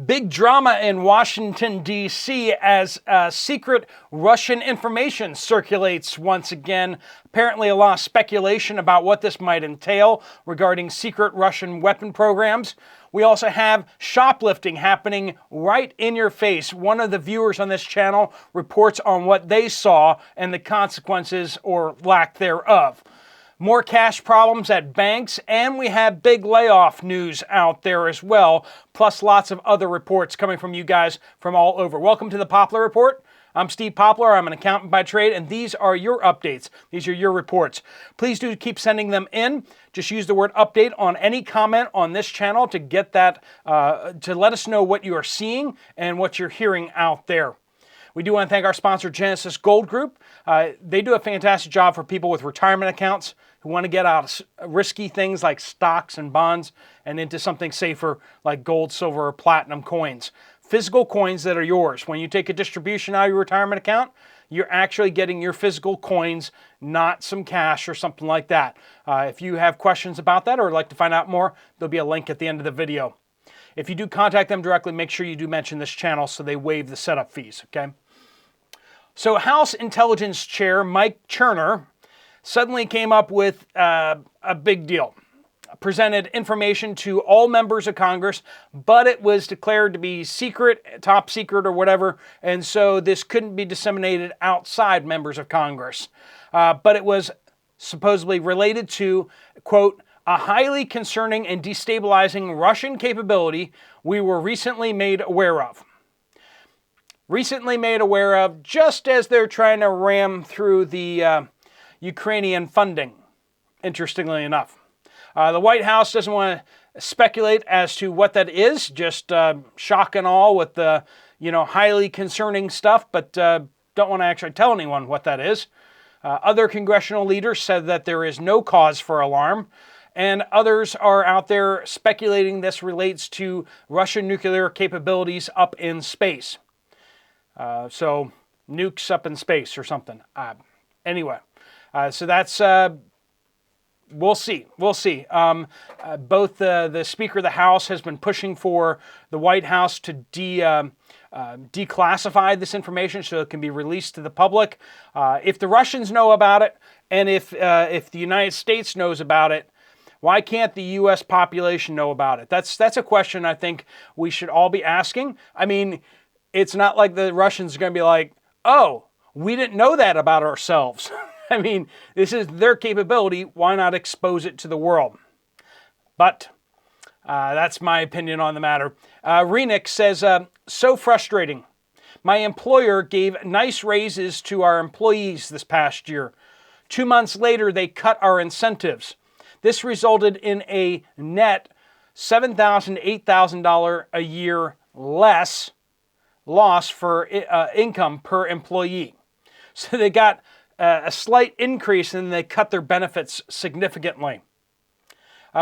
Big drama in Washington, D.C. as secret Russian information circulates once again. Apparently a lot of speculation about what this might entail regarding secret Russian weapon programs. We also have shoplifting happening right in your face. One of the viewers on this channel reports on what they saw and the consequences or lack thereof. More cash problems at banks, and we have big layoff news out there as well, plus lots of other reports coming from you guys from all over. Welcome to the Poplar Report. I'm Steve Poplar. I'm an accountant by trade, and these are your updates. These are your reports. Please do keep sending them in. Just use the word update on any comment on this channel to get that, to let us know what you are seeing and what you're hearing out there. We do want to thank our sponsor, Genesis Gold Group. They do a fantastic job for people with retirement accounts who want to get out of risky things like stocks and bonds and into something safer like gold, silver, or platinum coins. Physical coins that are yours. When you take a distribution out of your retirement account, you're actually getting your physical coins, not some cash or something like that. If you have questions about that or would like to find out more, there'll be a link at the end of the video. If you do contact them directly, make sure you do mention this channel so they waive the setup fees, okay? So House Intelligence Chair Mike Cherner suddenly came up with a big deal. Presented information to all members of Congress, but it was declared to be secret, top secret or whatever, and so this couldn't be disseminated outside members of Congress. But it was supposedly related to, quote, a highly concerning and destabilizing Russian capability we were recently made aware of. Recently made aware of just as they're trying to ram through the Ukrainian funding, interestingly enough. The White House doesn't want to speculate as to what that is, just shock and awe with the highly concerning stuff, but don't want to actually tell anyone what that is. Other congressional leaders said that there is no cause for alarm, and others are out there speculating this relates to Russian nuclear capabilities up in space. So nukes up in space or something. Anyway, so that's, we'll see. We'll see. Both the Speaker of the House has been pushing for the White House to declassify this information so it can be released to the public. If the Russians know about it, and if the United States knows about it, why can't the U.S. population know about it? That's a question I think we should all be asking. I mean, it's not like the Russians are going to be like, oh, we didn't know that about ourselves. I mean, this is their capability. Why not expose it to the world? But that's my opinion on the matter. Renick says, so frustrating. My employer gave nice raises to our employees this past year. 2 months later, they cut our incentives. This resulted in a net $7,000, $8,000 a year less loss for income per employee. So they got a slight increase and they cut their benefits significantly.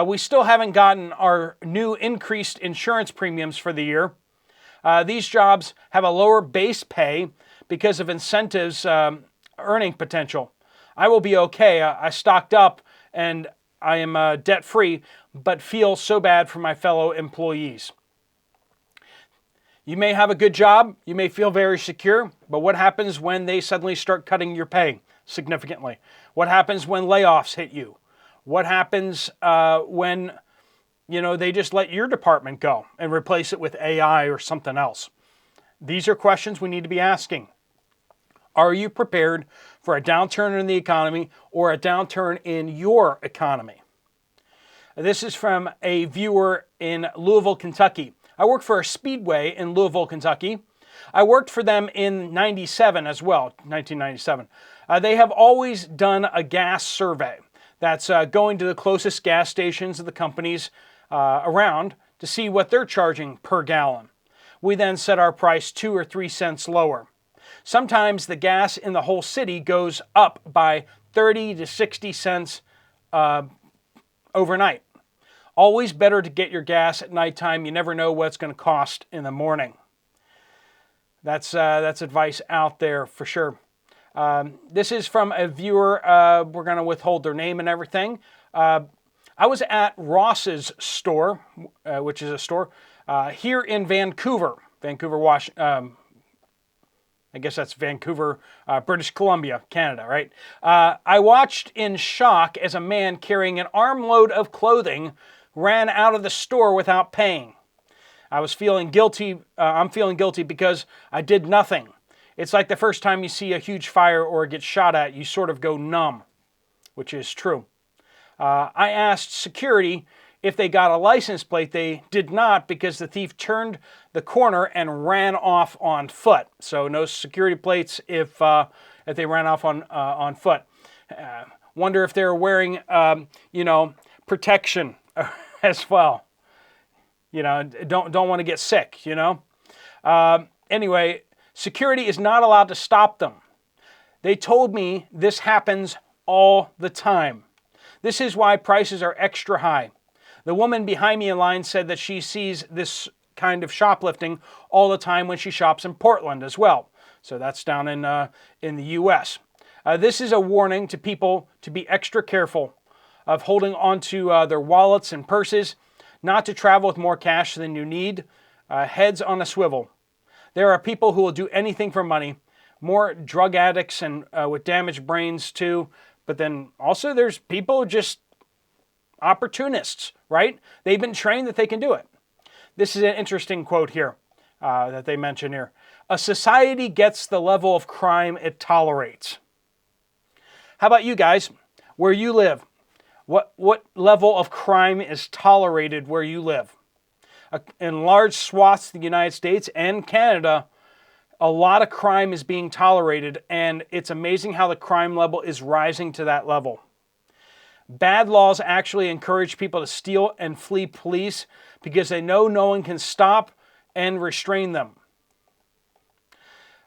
We still haven't gotten our new increased insurance premiums for the year. These jobs have a lower base pay because of incentives earning potential. I will be okay. I stocked up and I am debt-free, but feel so bad for my fellow employees. You may have a good job, you may feel very secure, but what happens when they suddenly start cutting your pay significantly? What happens when layoffs hit you? What happens when they just let your department go and replace it with AI or something else? These are questions we need to be asking. Are you prepared for a downturn in the economy or a downturn in your economy? This is from a viewer in Louisville, Kentucky. I work for a speedway in Louisville, Kentucky. I worked for them in 97 as well, 1997. They have always done a gas survey. That's going to the closest gas stations of the companies around to see what they're charging per gallon. We then set our price 2 or 3 cents lower. Sometimes the gas in the whole city goes up by 30 to 60 cents overnight. Always better to get your gas at nighttime. You never know what it's going to cost in the morning. That's advice out there for sure. This is from a viewer. We're going to withhold their name and everything. I was at Ross's store, which is a store, Here in Vancouver, Washington. I guess that's Vancouver, British Columbia, Canada, right? I watched in shock as a man carrying an armload of clothing ran out of the store without paying. I was feeling guilty. I'm feeling guilty because I did nothing. It's like the first time you see a huge fire or get shot at, you sort of go numb, which is true. I asked security if they got a license plate. They did not, because the thief turned the corner and ran off on foot. So no security plates if they ran off on foot. Wonder if they're wearing protection as well. Don't want to get sick. Anyway, security is not allowed to stop them. They told me this happens all the time. This is why prices are extra high. The woman behind me in line said that she sees this kind of shoplifting all the time when she shops in Portland as well. So that's down in the U.S. This is a warning to people to be extra careful of holding onto their wallets and purses, not to travel with more cash than you need, heads on a swivel. There are people who will do anything for money, more drug addicts and with damaged brains too, but then also there's people just opportunists, right? They've been trained that they can do it. This is an interesting quote here that they mention here. A society gets the level of crime it tolerates. How about you guys? Where you live, what level of crime is tolerated where you live? In large swaths of the United States and Canada, a lot of crime is being tolerated, and it's amazing how the crime level is rising to that level. Bad laws actually encourage people to steal and flee police because they know no one can stop and restrain them.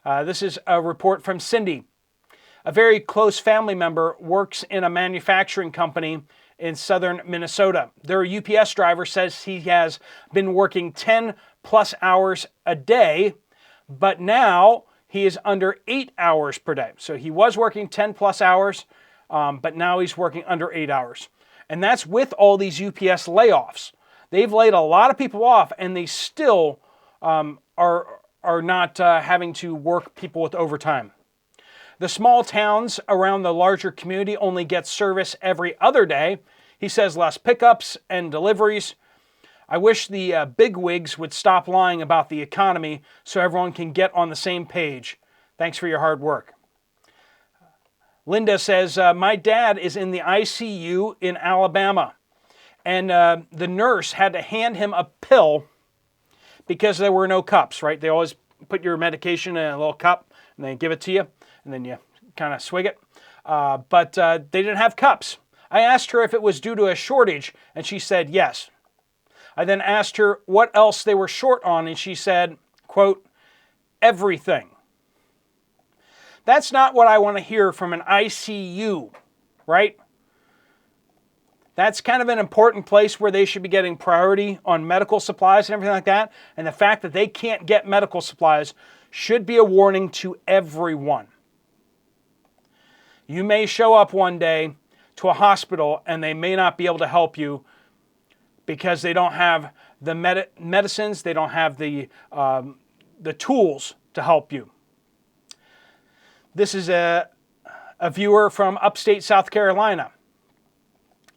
This is a report from Cindy. A very close family member works in a manufacturing company in southern Minnesota. Their UPS driver says he has been working 10 plus hours a day, but now he is under 8 hours per day. So he was working 10 plus hours, but now he's working under 8 hours. And that's with all these UPS layoffs. They've laid a lot of people off, and they still are not having to work people with overtime. The small towns around the larger community only get service every other day. He says less pickups and deliveries. I wish the bigwigs would stop lying about the economy so everyone can get on the same page. Thanks for your hard work. Linda says, my dad is in the ICU in Alabama, and the nurse had to hand him a pill because there were no cups, right? They always put your medication in a little cup, and they give it to you, and then you kind of swig it. But they didn't have cups. I asked her if it was due to a shortage, and she said yes. I then asked her what else they were short on, and she said, quote, everything. That's not what I want to hear from an ICU, right? That's kind of an important place where they should be getting priority on medical supplies and everything like that. And the fact that they can't get medical supplies should be a warning to everyone. You may show up one day to a hospital and they may not be able to help you because they don't have the medicines, they don't have the tools to help you. This is a viewer from upstate South Carolina.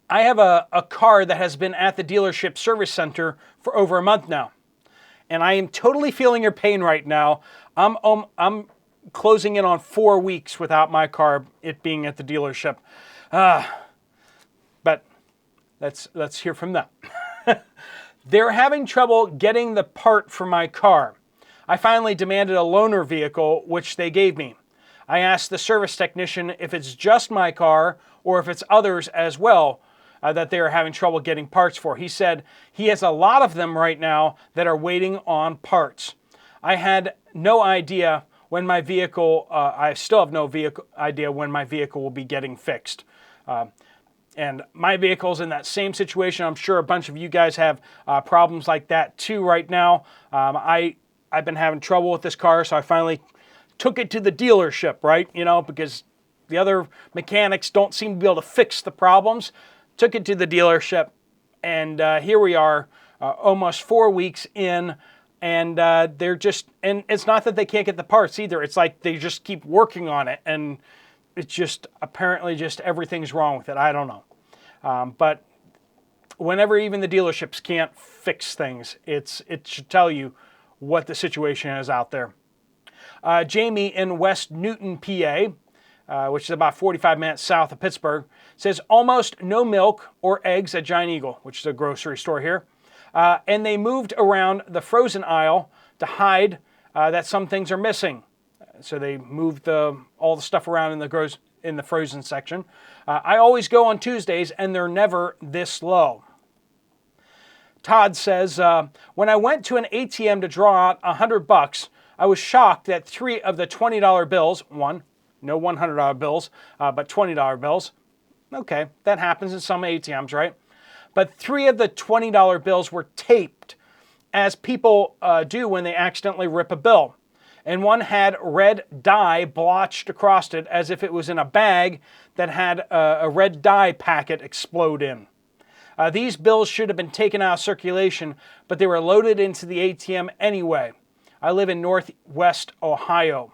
I have a car that has been at the dealership service center for over a month now. And I am totally feeling your pain right now. I'm closing in on 4 weeks without my car, it being at the dealership. But let's hear from them. They're having trouble getting the part for my car. I finally demanded a loaner vehicle, which they gave me. I asked the service technician if it's just my car or if it's others as well that they are having trouble getting parts for. He said he has a lot of them right now that are waiting on parts. I had no idea when my vehicle, I still have no idea when my vehicle will be getting fixed. And my vehicle's in that same situation. I'm sure a bunch of you guys have problems like that too right now. I've been having trouble with this car, so I finally took it to the dealership, right? Because the other mechanics don't seem to be able to fix the problems. Took it to the dealership, and here we are. almost 4 weeks in, and they're just, and it's not that they can't get the parts either. It's like they just keep working on it, and it's just apparently just everything's wrong with it. I don't know. But whenever even the dealerships can't fix things, it should tell you what the situation is out there. Jamie in West Newton, PA, which is about 45 minutes south of Pittsburgh, says almost no milk or eggs at Giant Eagle, which is a grocery store here. And they moved around the frozen aisle to hide that some things are missing. So they moved all the stuff around in the frozen section. I always go on Tuesdays, and they're never this low. Todd says, when I went to an ATM to draw out $100, I was shocked that 3 of the $20 bills, no $100 bills, but $20 bills. Okay, that happens in some ATMs, right? But 3 of the $20 bills were taped, as people do when they accidentally rip a bill. And one had red dye blotched across it as if it was in a bag that had a red dye packet explode in. These bills should have been taken out of circulation, but they were loaded into the ATM anyway. I live in Northwest Ohio.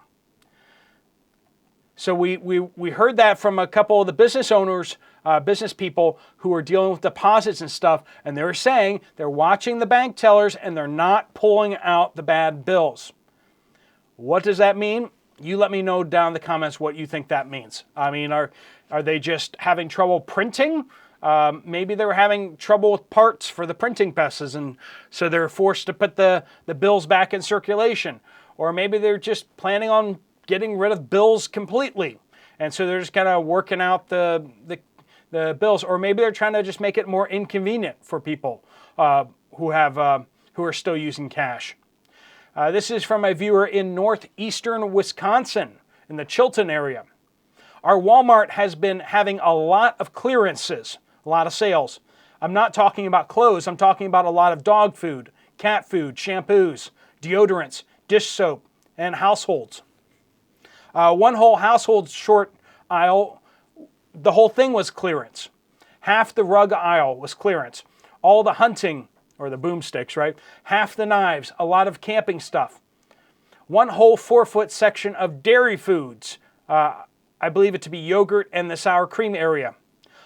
So we heard that from a couple of the business owners, business people who are dealing with deposits and stuff, and they're saying they're watching the bank tellers and they're not pulling out the bad bills. What does that mean? You let me know down in the comments what you think that means. I mean, are they just having trouble printing? Maybe they were having trouble with parts for the printing presses, and so they're forced to put the bills back in circulation. Or maybe they're just planning on getting rid of bills completely, and so they're just kind of working out the bills. Or maybe they're trying to just make it more inconvenient for people who are still using cash. This is from a viewer in northeastern Wisconsin, in the Chilton area. Our Walmart has been having a lot of clearances, a lot of sales. I'm not talking about clothes. I'm talking about a lot of dog food, cat food, shampoos, deodorants, dish soap, and households. One whole household short aisle, the whole thing was clearance. Half the rug aisle was clearance. All the hunting, or the boomsticks, right? Half the knives, a lot of camping stuff. One whole 4-foot section of dairy foods, I believe it to be yogurt and the sour cream area.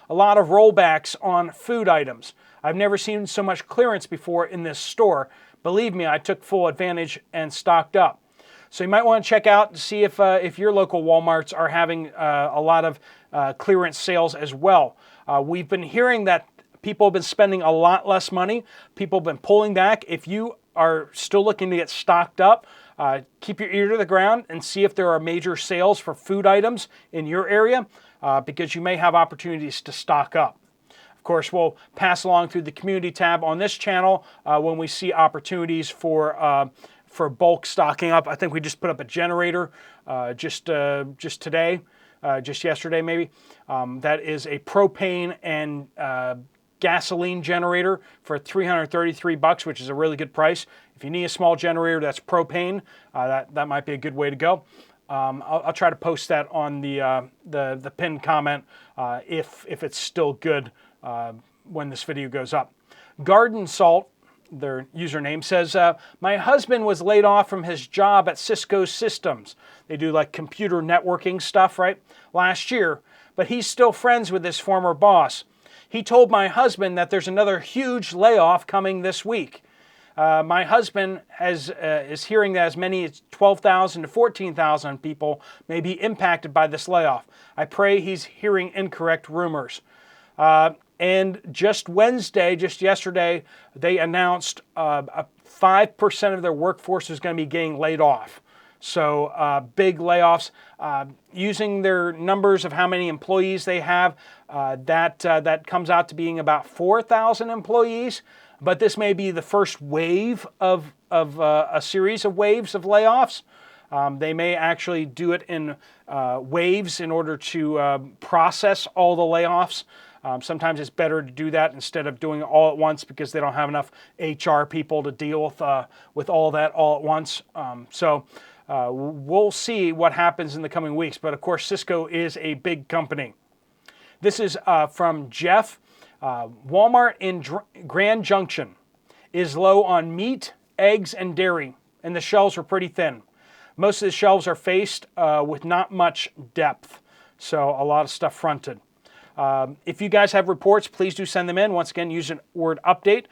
A lot of rollbacks on food items. I've never seen so much clearance before in this store. Believe me, I took full advantage and stocked up. So you might want to check out to see if your local Walmarts are having a lot of clearance sales as well. We've been hearing that people have been spending a lot less money. People have been pulling back. If you are still looking to get stocked up, keep your ear to the ground and see if there are major sales for food items in your area, because you may have opportunities to stock up. Of course, we'll pass along through the community tab on this channel when we see opportunities for bulk stocking up. I think we just put up a generator just today, just yesterday maybe. That is a propane and gasoline generator for $333, which is a really good price. If you need a small generator that's propane, that might be a good way to go. I'll try to post that on the pinned comment if it's still good when this video goes up. Garden Salt, their username, says, my husband was laid off from his job at Cisco Systems. They do like computer networking stuff, right? Last year, but he's still friends with his former boss. He told my husband that there's another huge layoff coming this week. My husband is hearing that as many as 12,000 to 14,000 people may be impacted by this layoff. I pray he's hearing incorrect rumors. And just yesterday, they announced 5% of their workforce is going to be getting laid off. So big layoffs. Using their numbers of how many employees they have, that comes out to being about 4,000 employees. But this may be the first wave of a series of waves of layoffs. They may actually do it in waves in order to process all the layoffs. Sometimes it's better to do that instead of doing it all at once because they don't have enough HR people to deal with all that all at once. So we'll see what happens in the coming weeks. But of course, Cisco is a big company. This is from Jeff. Walmart in Grand Junction. is low on meat, eggs, and dairy, and the shelves are pretty thin. Most of the shelves are faced with not much depth, so a lot of stuff fronted. If you guys have reports, please do send them in. Once again, use the word update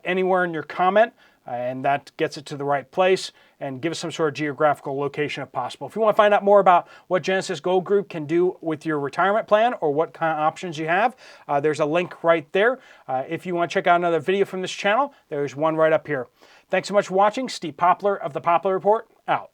anywhere in your comment, and that gets it to the right place, and give us some sort of geographical location if possible. If you want to find out more about what Genesis Gold Group can do with your retirement plan or what kind of options you have, there's a link right there. If you want to check out another video from this channel, there's one right up here. Thanks so much for watching. Steve Poplar of the Poplar Report, out.